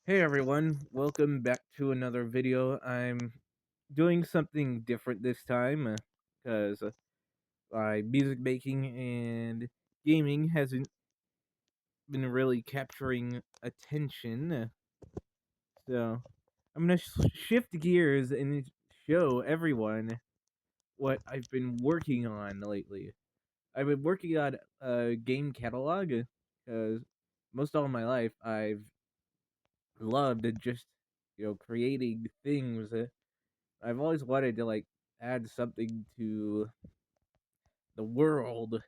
Hey everyone, welcome back to another video. I'm doing something different this time because my music making and gaming hasn't been really capturing attention. So I'm gonna shift gears and show everyone what I've been working on lately. I've been working on a game catalog because most all of my life I've loved just creating things. I've always wanted to add something to the world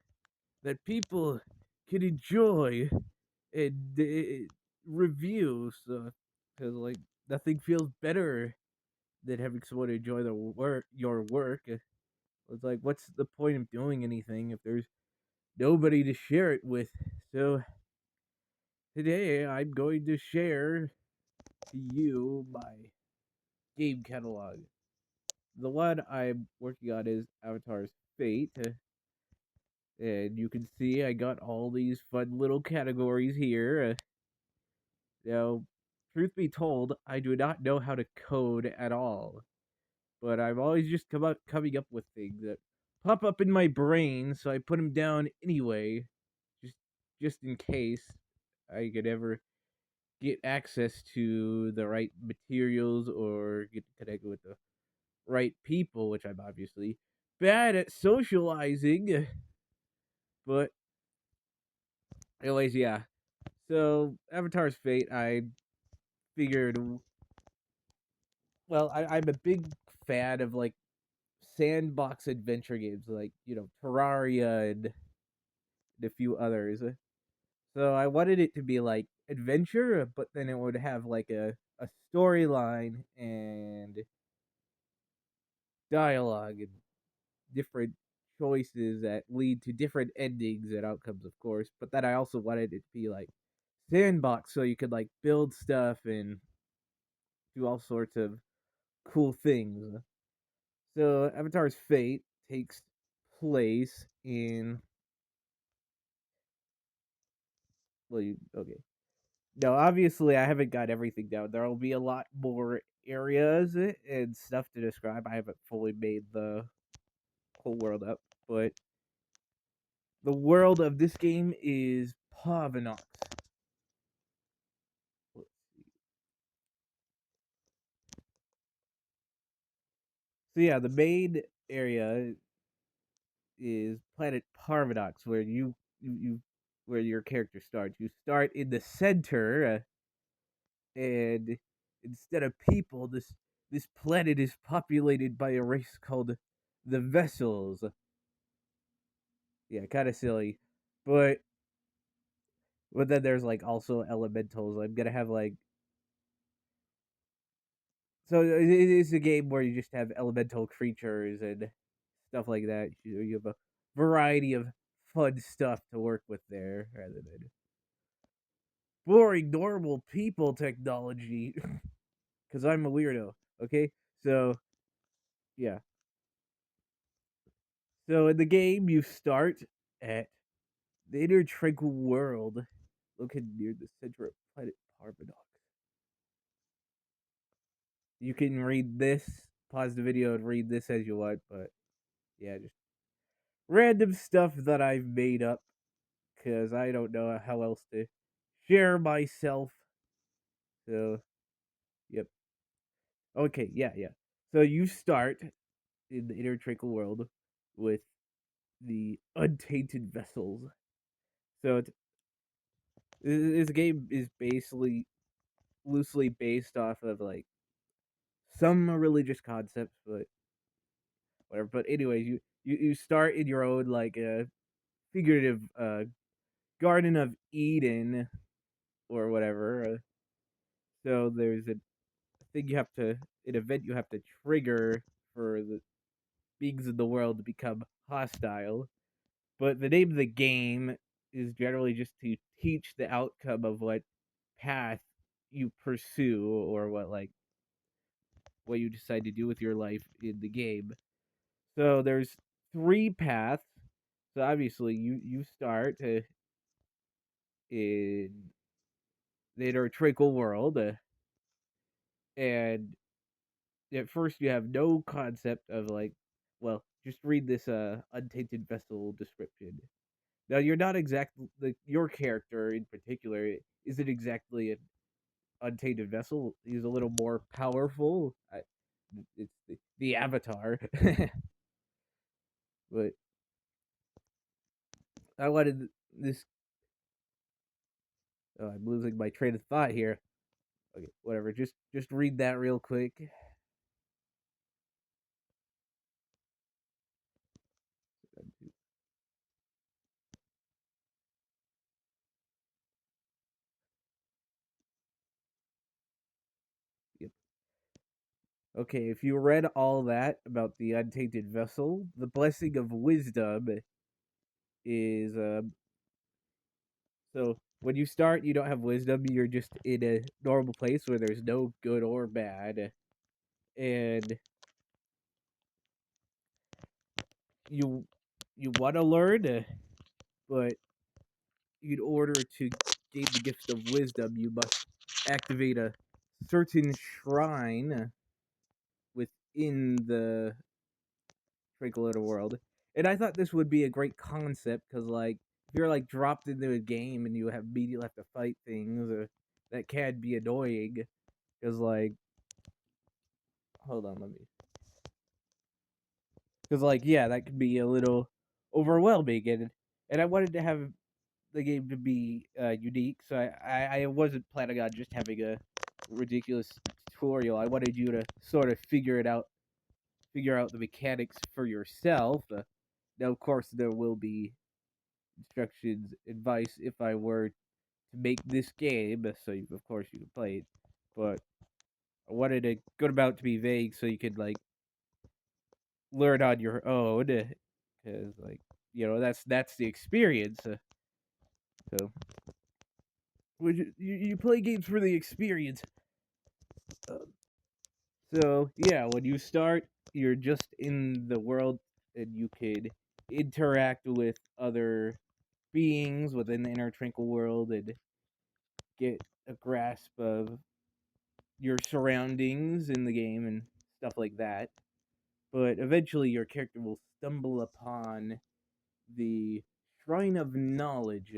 that people can enjoy and review. So, because nothing feels better than having someone enjoy your work. It's like, what's the point of doing anything if there's nobody to share it with? So today I'm going to share to you my game catalog. The one I'm working on is Avatar's Fate. And you can see I got all these fun little categories here. Now, truth be told, I do not know how to code at all. But I've always just coming up with things that pop up in my brain, so I put them down anyway, just just in case I could ever get access to the right materials or get connected with the right people, which I'm obviously bad at socializing. But anyways, yeah. So Avatar's Fate, I figured. Well, I'm a big fan of sandbox adventure games, like Terraria and a few others. So I wanted it to be like adventure, but then it would have like a storyline and dialogue and different choices that lead to different endings and outcomes, of course. But then I also wanted it to be like sandbox, so you could like build stuff and do all sorts of cool things. So Avatar's Fate takes place in okay. No, obviously I haven't got everything down. There'll be a lot more areas and stuff to describe. I haven't fully made the whole world up, but the world of this game is Pavanox. So yeah, the main area is planet Parvanox, where you where your character starts. You start in the center, and instead of people, this planet is populated by a race called the Vessels. Yeah, kind of silly, but then there's like also elementals. I'm gonna have it's a game where you just have elemental creatures and stuff like that. You have a variety of fun stuff to work with there, rather than boring normal people technology. Because I'm a weirdo. Okay, so yeah. So in the game, you start at the inner tranquil world, located near the center of planet Parvanox. You can read this, pause the video and read this as you want, but yeah, just random stuff that I've made up because I don't know how else to share myself. So, yep. Okay, yeah, yeah. So you start in the inner tranquil world with the untainted vessels. So this game is basically loosely based off of like some religious concepts, but whatever. But anyways, you start in your own figurative Garden of Eden or whatever. So there's a thing you have to an event you have to trigger for the beings in the world to become hostile. But the name of the game is generally just to teach the outcome of what path you pursue or what you decide to do with your life in the game. So there's three paths. So obviously you start in the inner Trickle world, and at first you have no concept of like, well, just read this untainted vessel description. Now you're not exactly like your character in particular isn't exactly an untainted vessel. He's a little more powerful. It's the Avatar, but I wanted this. Oh, I'm losing my train of thought here. Okay, whatever. Just read that real quick. Yep. Okay, if you read all that about the untainted vessel, the blessing of wisdom is so when you start, you don't have wisdom. You're just in a normal place where there's no good or bad, and you you want to learn, but in order to gain the gift of wisdom, you must activate a certain shrine within the Trickle Little World. And I thought this would be a great concept because, like, if you're like dropped into a game and you have immediately have to fight things, that can be annoying. Because, like, hold on, let me. Because, like, yeah, that could be a little overwhelming, and I wanted to have the game to be unique, so I wasn't planning on just having a ridiculous tutorial. I wanted you to sort of figure out the mechanics for yourself. Now, of course, there will be instructions, advice if I were to make this game, so of course you can play it. But I wanted it good about to be vague, so you could like learn on your own, because like that's the experience. So you play games for the experience. Uh, so yeah, when you start, you're just in the world, and you could interact with other beings within the inner Trinkle world and get a grasp of your surroundings in the game and stuff like that. But eventually, your character will stumble upon the Shrine of Knowledge.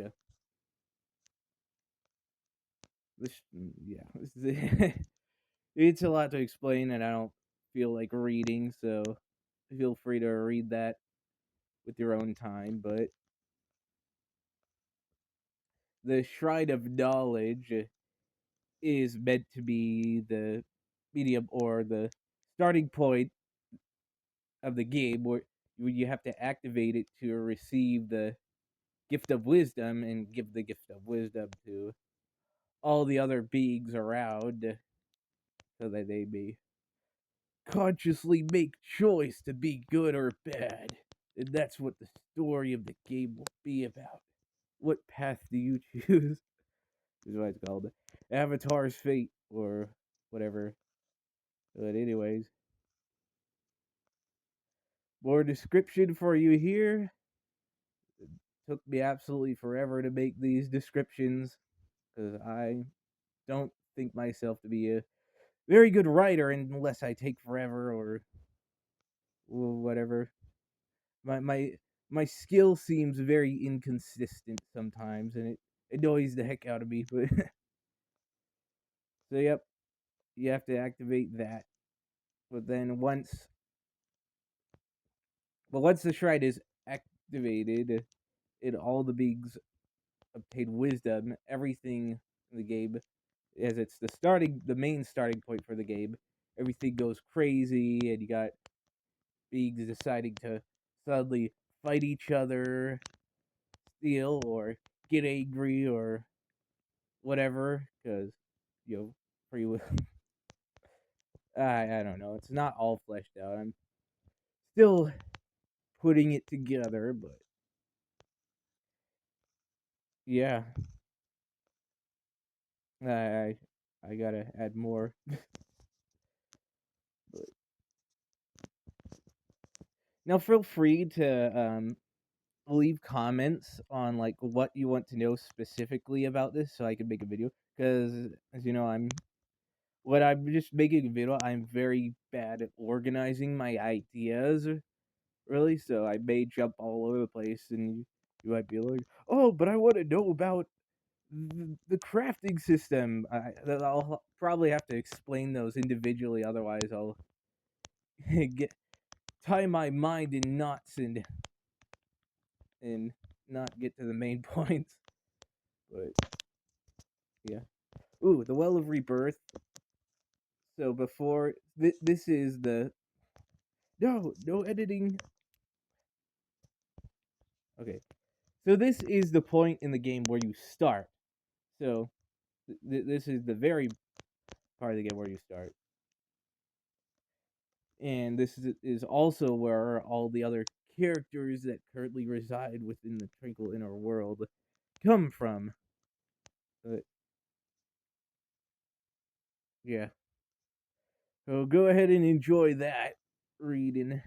Yeah, it's a lot to explain, and I don't feel like reading, so feel free to read that with your own time. But the Shrine of Knowledge is meant to be the medium or the starting point of the game where you have to activate it to receive the gift of wisdom and give the gift of wisdom to all the other beings around so that they may consciously make choice to be good or bad. And that's what the story of the game will be about. What path do you choose? Is what it's called. Avatar's fate or whatever. But anyways, more description for you here. It took me absolutely forever to make these descriptions because I don't think myself to be a very good writer unless I take forever or whatever. My skill seems very inconsistent sometimes, and it annoys the heck out of me. But so yep, you have to activate that. But then once the shrine is activated, and all the beings obtain wisdom, everything in the game, as it's the main starting point for the game, everything goes crazy, and you got beings deciding to suddenly fight each other, steal, or get angry, or whatever, because free will. I don't know. It's not all fleshed out. I'm still putting it together, but yeah, I I gotta add more. But now, feel free to leave comments on like what you want to know specifically about this, so I can make a video. because as you know, when I'm just making a video, I'm very bad at organizing my ideas, really. So I may jump all over the place, and you might be like, "Oh, but I want to know about the crafting system." I'll probably have to explain those individually, otherwise I'll get tie my mind in knots and not get to the main points. But yeah. Ooh, the Well of Rebirth. So before this is the no editing. Okay, so this is the point in the game where you start. So this is the very part of the game where you start, and this is also where all the other characters that currently reside within the Tranquil Inner World come from. But yeah, so go ahead and enjoy that reading.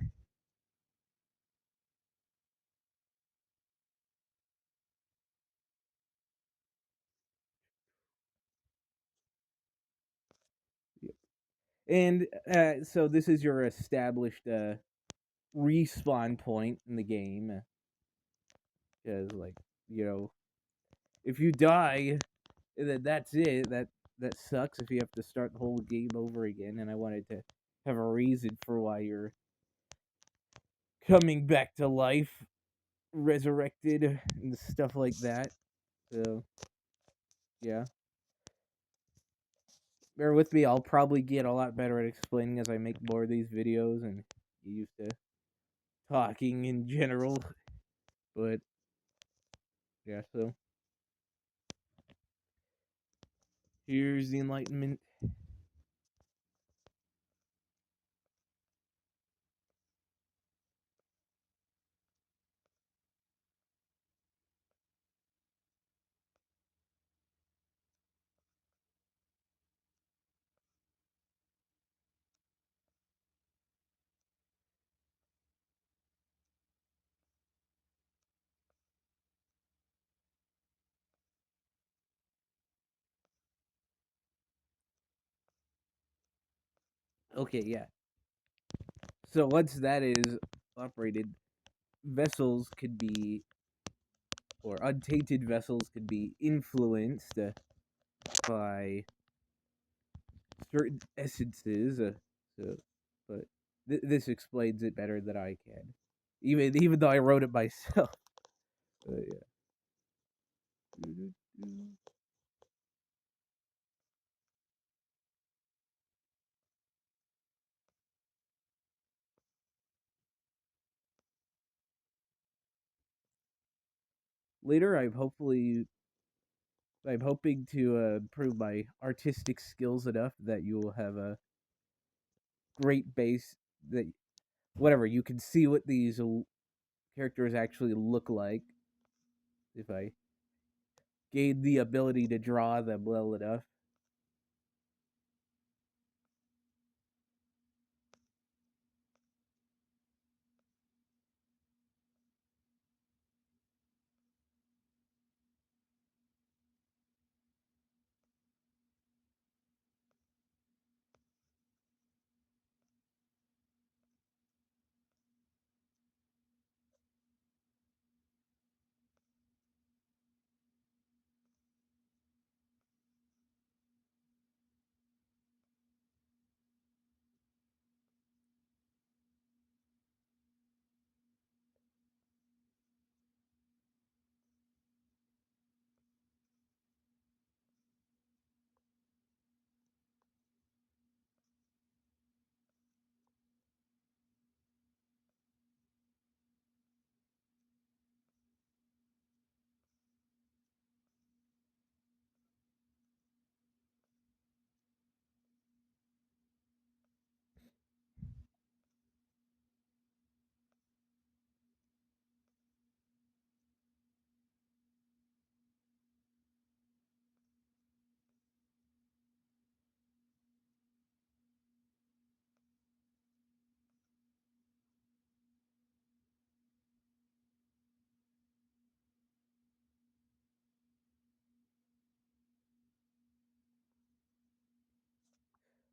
And so this is your established respawn point in the game, because like you know, if you die, then that's it. That sucks if you have to start the whole game over again. And I wanted to have a reason for why you're coming back to life, resurrected, and stuff like that. So yeah, bear with me. I'll probably get a lot better at explaining as I make more of these videos and get used to talking in general. But yeah, so here's the Enlightenment. Okay, yeah. So once that is operated, vessels could be, or untainted vessels could be influenced by certain essences. So, but this explains it better than I can, even though I wrote it myself. Yeah. Later, I'm hoping to improve my artistic skills enough that you will have a great base that whatever you can see what these characters actually look like if I gain the ability to draw them well enough.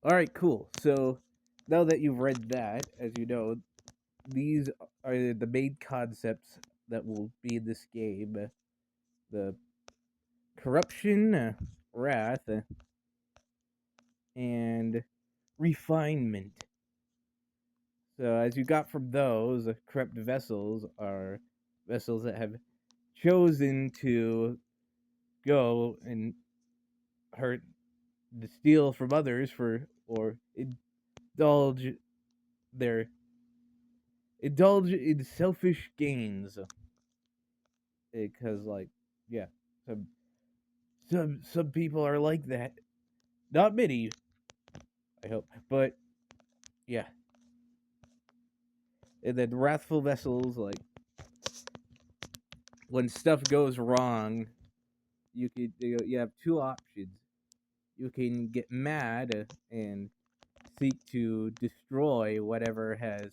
All right, cool. So now that you've read that, as you know, these are the main concepts that will be in this game: the corruption, wrath, and refinement. So, as you got from those, corrupt vessels are vessels that have chosen to go and hurt, steal from others for, or indulge their indulge in selfish gains. Because, like, yeah, some some people are like that. Not many, I hope, but yeah. And then wrathful vessels, like when stuff goes wrong, you have two options. You can get mad and seek to destroy whatever has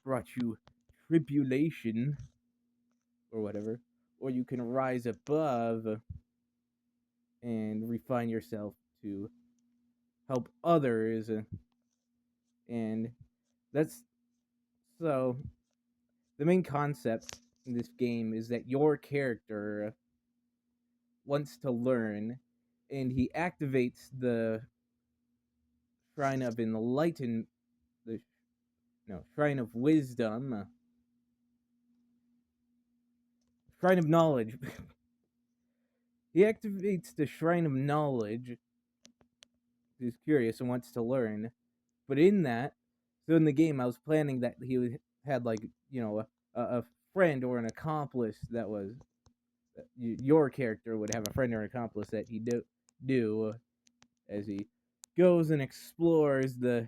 brought you tribulation or whatever, or you can rise above and refine yourself to help others, and that's so the main concept in this game is that your character wants to learn, and he activates the shrine of enlighten the no shrine of wisdom, shrine of knowledge. He activates the shrine of knowledge. He's curious and wants to learn, but in that, so in the game, I was planning that he had, like, a friend or an accomplice that was your character would have a friend or accomplice that he do as he goes and explores the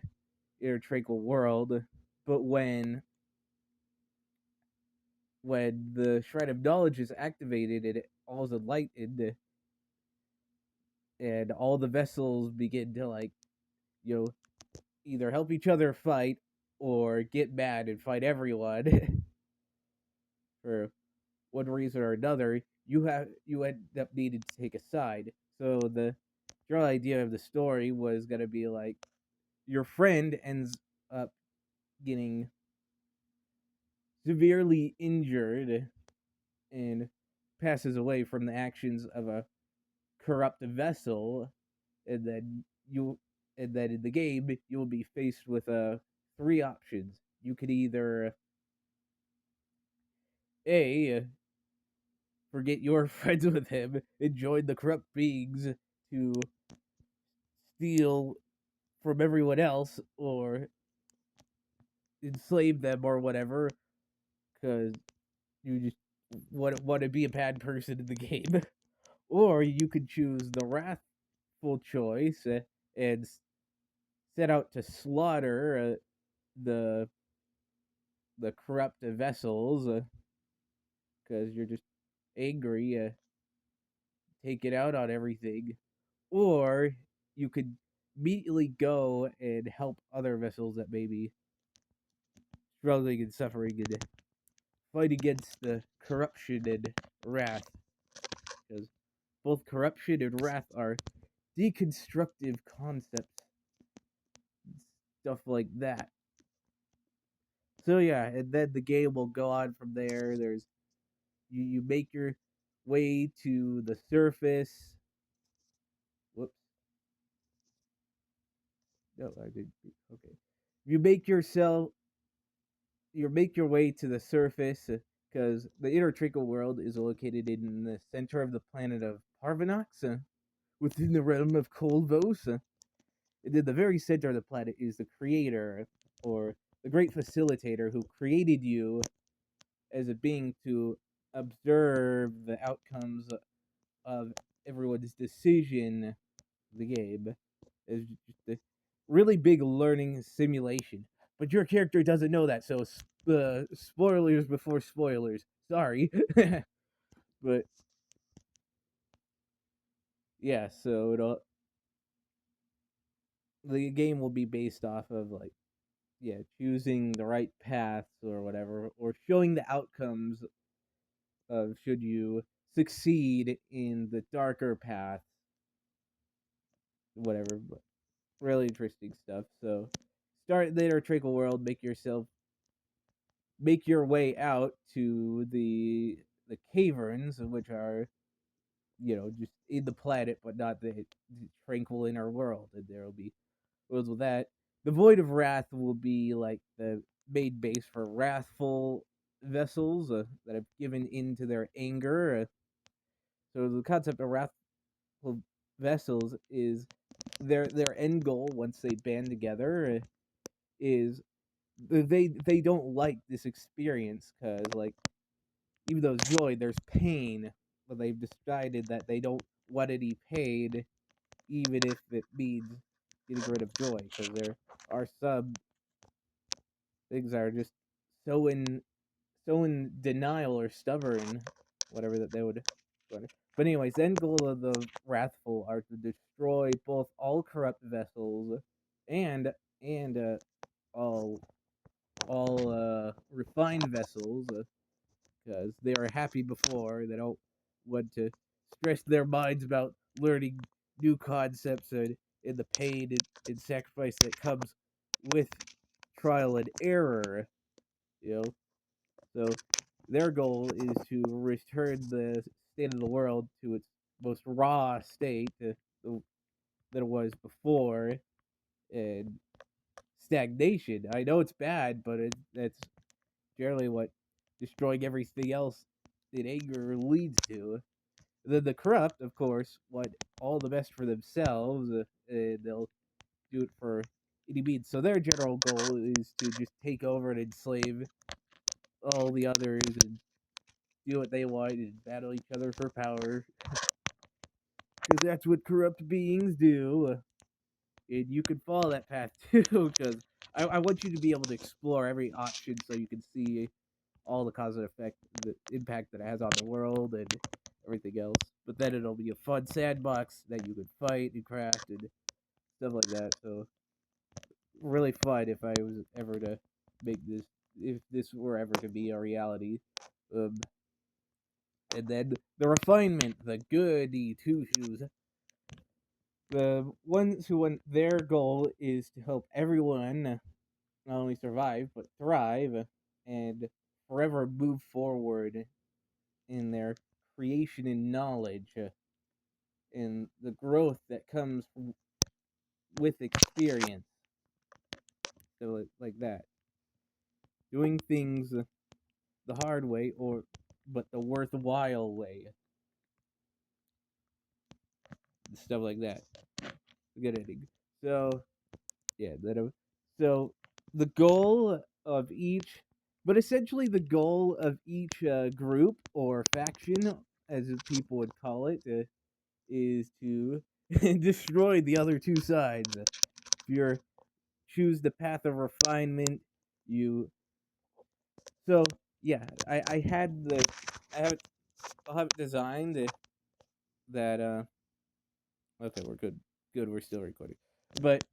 intertracheal world. But when the Shrine of Knowledge is activated, it all's enlightened, and all the vessels begin to, like, you know either help each other fight or get mad and fight everyone for one reason or another. You end up needing to take a side. So the general idea of the story was gonna be like your friend ends up getting severely injured and passes away from the actions of a corrupt vessel, and then in the game you will be faced with three options. You could either a forget your friends with him and join the corrupt beings to steal from everyone else, or enslave them or whatever, because you just want to be a bad person in the game. Or you could choose the wrathful choice, and set out to slaughter the the corrupt vessels, because you're just angry, take it out on everything. Or you could immediately go and help other vessels that may be struggling and suffering, and fight against the corruption and wrath, because both corruption and wrath are deconstructive concepts, stuff like that. So yeah, and then the game will go on from there. You make your way to the surface. Whoops. No, I did. Okay. You make yourself. You make your way to the surface, because the intertracheal world is located in the center of the planet of Parvenox, within the realm of Kolvos. And in the very center of the planet is the creator, or the great facilitator, who created you as a being to observe the outcomes of everyone's decision of the game. It's just a really big learning simulation. But your character doesn't know that, so spoilers before spoilers. Sorry. But yeah, so the game will be based off of, like, yeah, choosing the right paths or whatever, or showing the outcomes of should you succeed in the darker path, whatever. really interesting stuff. So start later, Trickle World, make your way out to the caverns, which are, just in the planet, but not the tranquil inner world. And there will be worlds with that. The Void of Wrath will be like the main base for wrathful vessels that have given in to their anger. So the concept of wrathful vessels is their end goal once they band together is they don't like this experience because, like, even though it's joy, there's pain, but they've decided that they don't want any pain, even if it means getting rid of joy, because there are some things that are just so in denial or stubborn, whatever that they would. But anyways, the end goal of the wrathful are to destroy both all corrupt vessels and and all refined vessels, because they are happy before. They don't want to stress their minds about learning new concepts and the pain and sacrifice that comes with trial and error. You know, so their goal is to return the state of the world to its most raw state that it was before, and stagnation. I know it's bad, but that's generally what destroying everything else in anger leads to. The corrupt, of course, want all the best for themselves, and they'll do it for any means. So their general goal is to just take over and enslave all the others and do what they want and battle each other for power. Because that's what corrupt beings do. And you can follow that path too, because I want you to be able to explore every option so you can see all the cause and effect, the impact that it has on the world and everything else. But then it'll be a fun sandbox that you can fight and craft and stuff like that. So really fun if I was ever to make this, if this were ever to be a reality. Um, and then the refinement, the goody two shoes. The ones who want their goal is to help everyone not only survive but thrive and forever move forward in their creation and knowledge, and the growth that comes with experience. So like that, doing things the hard way or but the worthwhile way, stuff like that. Good ending. So yeah, so the goal of each, but essentially the goal of each group or faction, as people would call it, is to destroy the other two sides. If you choose the path of refinement, you so yeah, I had the I have it, I'll have it designed that okay, we're good. Good, we're still recording. But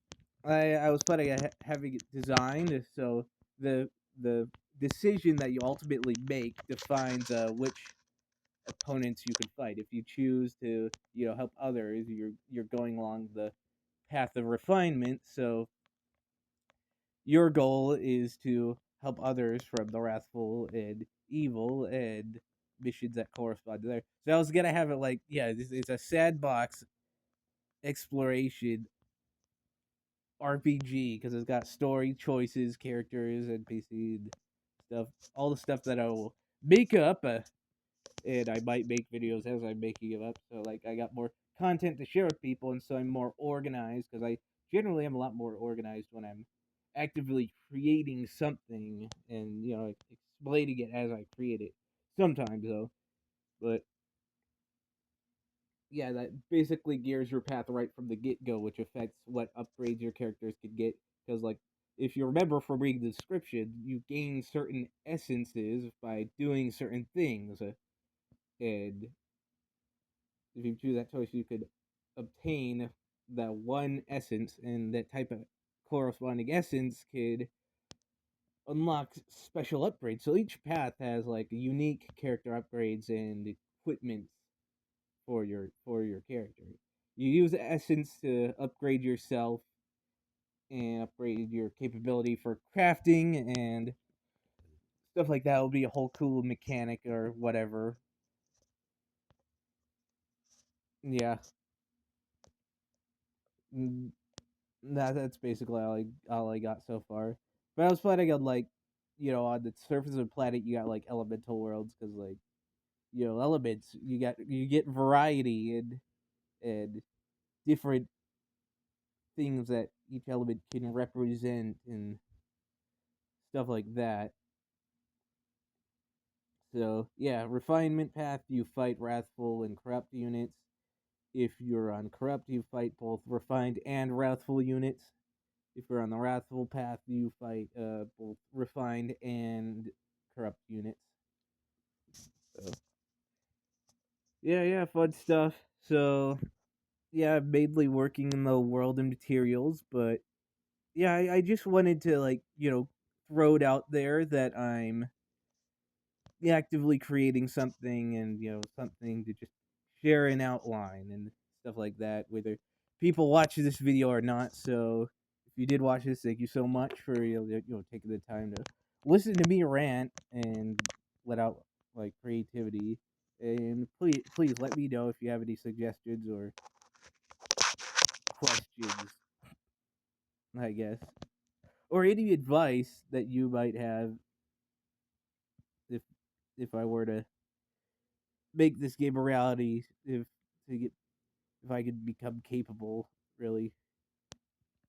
I was planning on having it designed so the the decision that you ultimately make defines which opponents you can fight. If you choose to, help others, you're going along the path of refinement. So your goal is to help others from the wrathful and evil and missions that correspond to there. So I was gonna have it like, yeah, it's a sandbox exploration RPG because it's got story choices, characters, NPC and stuff, all the stuff that I will make up, and I might make videos as I'm making it up. So like I got more content to share with people, and so I'm more organized because I generally am a lot more organized when I'm actively creating something and explaining it as I create it. Sometimes though, but yeah, that basically gears your path right from the get go, which affects what upgrades your characters can get. Because, like, if you remember from reading the description, you gain certain essences by doing certain things. And if you choose that choice, you could obtain that one essence, and that type of corresponding essence could unlock special upgrades. So each path has, like, unique character upgrades and equipment for your character. You use essence to upgrade yourself, and upgrade your capability for crafting and stuff like that. Will be a whole cool mechanic or whatever. Yeah, mm, that's basically all I got so far. But I was planning on like, on the surface of the planet, you got like elemental worlds because like, elements you get variety and different things that each element can represent and stuff like that. So yeah, refinement path you fight wrathful and corrupt units. If you're on corrupt, you fight both refined and wrathful units. If you're on the wrathful path, you fight both refined and corrupt units. So yeah, fun stuff. So yeah, mainly working in the world and materials, but yeah, I just wanted to like throw it out there that I'm actively creating something and something to just share an outline and stuff like that, whether people watch this video or not. So if you did watch this, thank you so much for taking the time to listen to me rant and let out like creativity. And please let me know if you have any suggestions or questions, I guess, or any advice that you might have if I were to make this game a reality, to get if I could become capable, really.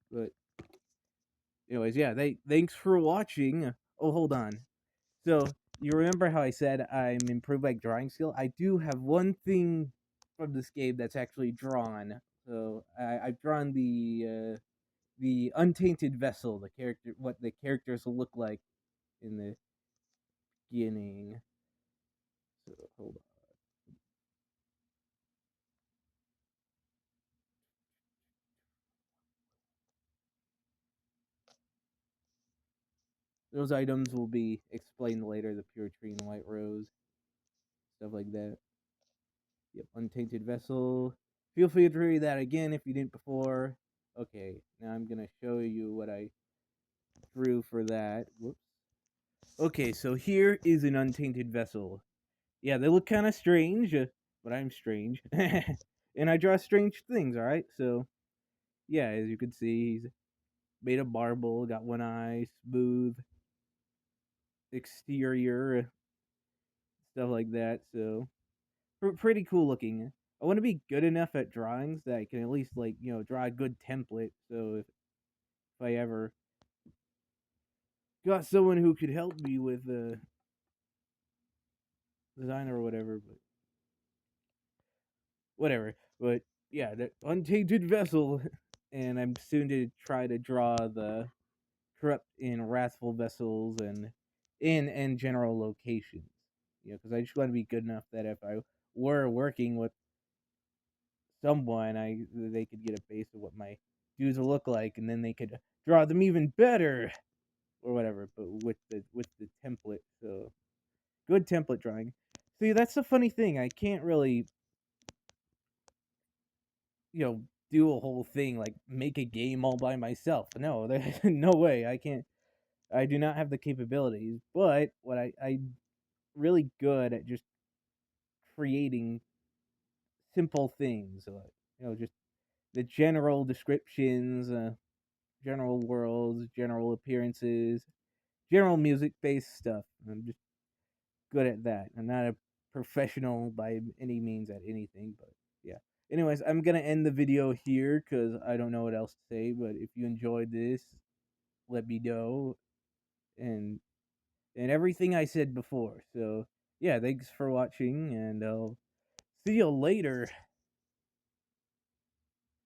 But anyways, yeah, thanks for watching. Oh, hold on. So you remember how I said I'm improved by drawing skill? I do have one thing from this game that's actually drawn. So I've drawn the untainted vessel, the character, what the characters will look like in the beginning. So hold on. Those items will be explained later. The pure tree and white rose, stuff like that. Yep, untainted vessel. Feel free to read that again if you didn't before. Okay, now I'm gonna show you what I drew for that. Whoops. Okay, so here is an untainted vessel. Yeah, they look kind of strange, but I'm strange, and I draw strange things. All right, so yeah, as you can see, he's made of marble, got one eye, smooth exterior, stuff like that. So pretty cool looking. I want to be good enough at drawings that I can at least like draw a good template. So if I ever got someone who could help me with design or whatever, but whatever. But yeah, the untainted vessel, and I'm soon to try to draw the corrupt and wrathful vessels and in general locations. Because I just want to be good enough that if I were working with someone, they could get a base of what my dudes will look like, and then they could draw them even better or whatever. But with the template, so good template drawing. See, that's the funny thing. I can't really do a whole thing like make a game all by myself. No, there's no way. I can't. I do not have the capabilities. But what I'm really good at just creating simple things, like just the general descriptions, general worlds, general appearances, general music based stuff. I'm just good at that. I'm not a professional by any means at anything, but yeah. Anyways, I'm gonna end the video here because I don't know what else to say. But if you enjoyed this, let me know and everything I said before. So yeah, thanks for watching, and I'll see you later.